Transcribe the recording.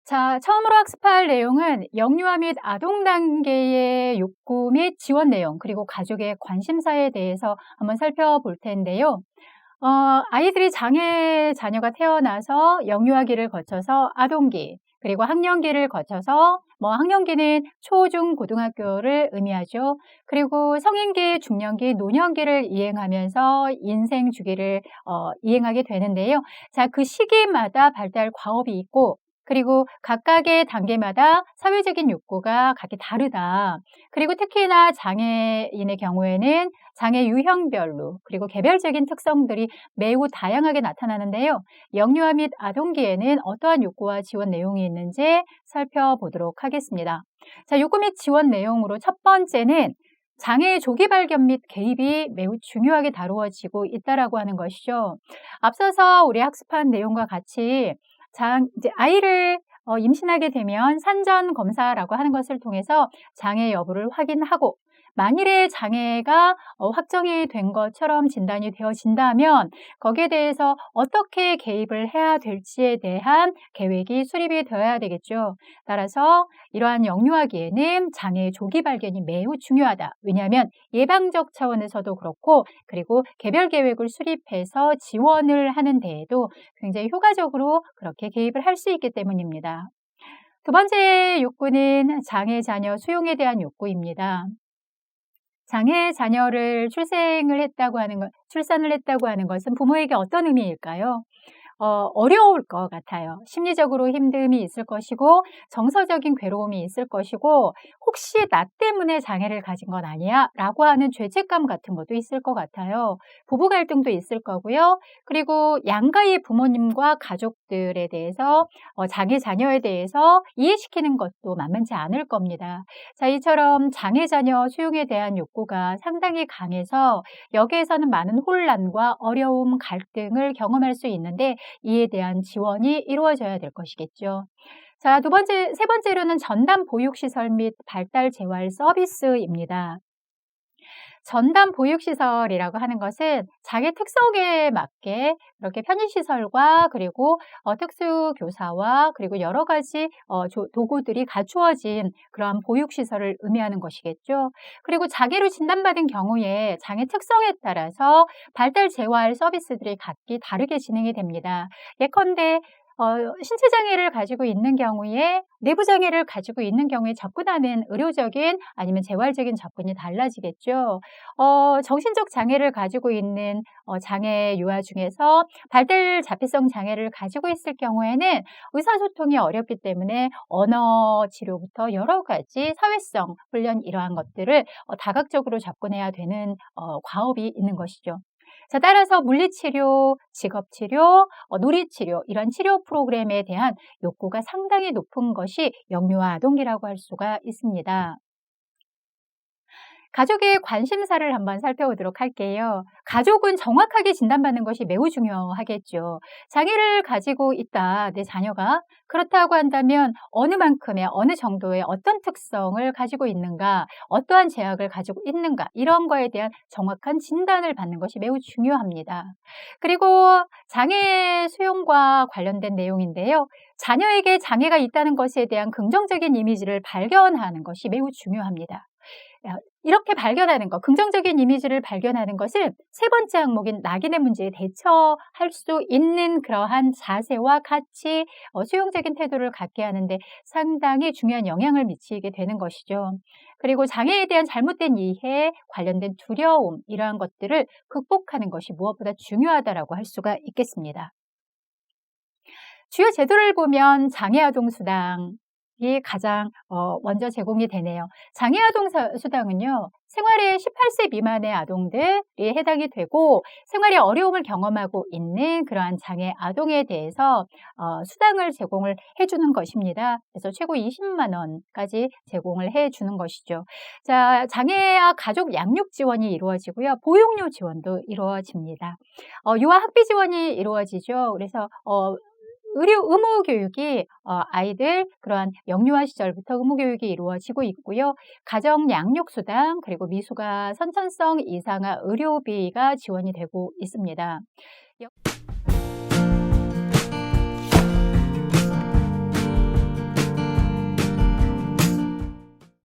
자, 처음으로 학습할 내용은 영유아 및 아동 단계의 욕구 및 지원 내용, 그리고 가족의 관심사에 대해서 한번 살펴볼 텐데요. 아이들이 장애 자녀가 태어나서 영유아기를 거쳐서 아동기, 그리고 학령기를 거쳐서 학령기는 초, 중, 고등학교를 의미하죠. 그리고 성인기, 중년기, 노년기를 이행하면서 인생 주기를 이행하게 되는데요. 자, 그 시기마다 발달 과업이 있고, 그리고 각각의 단계마다 사회적인 욕구가 각기 다르다. 그리고 특히나 장애인의 경우에는 장애 유형별로 그리고 개별적인 특성들이 매우 다양하게 나타나는데요. 영유아 및 아동기에는 어떠한 욕구와 지원 내용이 있는지 살펴보도록 하겠습니다. 자, 욕구 및 지원 내용으로 첫 번째는 장애의 조기 발견 및 개입이 매우 중요하게 다루어지고 있다라고 하는 것이죠. 앞서서 우리 학습한 내용과 같이 이제 아이를 임신하게 되면 산전 검사라고 하는 것을 통해서 장애 여부를 확인하고, 만일에 장애가 확정이 된 것처럼 진단이 되어진다면 거기에 대해서 어떻게 개입을 해야 될지에 대한 계획이 수립이 되어야 되겠죠. 따라서 이러한 영유아기에는 장애의 조기 발견이 매우 중요하다. 왜냐하면 예방적 차원에서도 그렇고, 그리고 개별 계획을 수립해서 지원을 하는 데에도 굉장히 효과적으로 그렇게 개입을 할 수 있기 때문입니다. 두 번째 욕구는 장애 자녀 수용에 대한 욕구입니다. 장애 자녀를 출산을 했다고 하는 것은 부모에게 어떤 의미일까요? 어려울 것 같아요. 심리적으로 힘듦이 있을 것이고, 정서적인 괴로움이 있을 것이고, 혹시 나 때문에 장애를 가진 건 아니야? 라고 하는 죄책감 같은 것도 있을 것 같아요. 부부 갈등도 있을 거고요. 그리고 양가의 부모님과 가족들에 대해서 장애 자녀에 대해서 이해시키는 것도 만만치 않을 겁니다. 자, 이처럼 장애 자녀 수용에 대한 욕구가 상당히 강해서 여기에서는 많은 혼란과 어려움, 갈등을 경험할 수 있는데, 이에 대한 지원이 이루어져야 될 것이겠죠. 자, 세 번째로는 전담 보육시설 및 발달 재활 서비스입니다. 전담 보육시설이라고 하는 것은 장애 특성에 맞게 이렇게 편의시설과 그리고 특수교사와 그리고 여러 가지 도구들이 갖추어진 그러한 보육시설을 의미하는 것이겠죠. 그리고 장애로 진단받은 경우에 장애 특성에 따라서 발달 재활 서비스들이 각기 다르게 진행이 됩니다. 예컨대 신체 장애를 가지고 있는 경우에, 내부 장애를 가지고 있는 경우에 접근하는 의료적인 아니면 재활적인 접근이 달라지겠죠. 정신적 장애를 가지고 있는 장애 유아 중에서 발달 자폐성 장애를 가지고 있을 경우에는 의사소통이 어렵기 때문에 언어 치료부터 여러 가지 사회성 훈련 이러한 것들을 다각적으로 접근해야 되는 과업이 있는 것이죠. 자, 따라서 물리치료, 직업치료, 놀이치료 이런 치료 프로그램에 대한 욕구가 상당히 높은 것이 영유아 아동기라고 할 수가 있습니다. 가족의 관심사를 한번 살펴보도록 할게요. 가족은 정확하게 진단받는 것이 매우 중요하겠죠. 장애를 가지고 있다, 내 자녀가. 그렇다고 한다면 어느 만큼의, 어느 정도의 어떤 특성을 가지고 있는가, 어떠한 제약을 가지고 있는가, 이런 거에 대한 정확한 진단을 받는 것이 매우 중요합니다. 그리고 장애 수용과 관련된 내용인데요. 자녀에게 장애가 있다는 것에 대한 긍정적인 이미지를 발견하는 것이 매우 중요합니다. 이렇게 발견하는 것, 긍정적인 이미지를 발견하는 것은 세 번째 항목인 낙인의 문제에 대처할 수 있는 그러한 자세와 같이 수용적인 태도를 갖게 하는데 상당히 중요한 영향을 미치게 되는 것이죠. 그리고 장애에 대한 잘못된 이해, 관련된 두려움, 이러한 것들을 극복하는 것이 무엇보다 중요하다고 할 수가 있겠습니다. 주요 제도를 보면 장애아동수당, 이 가장 먼저 제공이 되네요. 장애아동수당은요, 생활에 18세 미만의 아동들이 해당이 되고 생활에 어려움을 경험하고 있는 그러한 장애 아동에 대해서 수당을 제공을 해주는 것입니다. 그래서 최고 20만 원까지 제공을 해주는 것이죠. 자, 장애아 가족 양육 지원이 이루어지고요. 보육료 지원도 이루어집니다. 유아 학비 지원이 이루어지죠. 그래서 의무 교육이 아이들 그러한 영유아 시절부터 의무 교육이 이루어지고 있고요. 가정 양육 수당 그리고 미숙아 선천성 이상아 의료비가 지원이 되고 있습니다.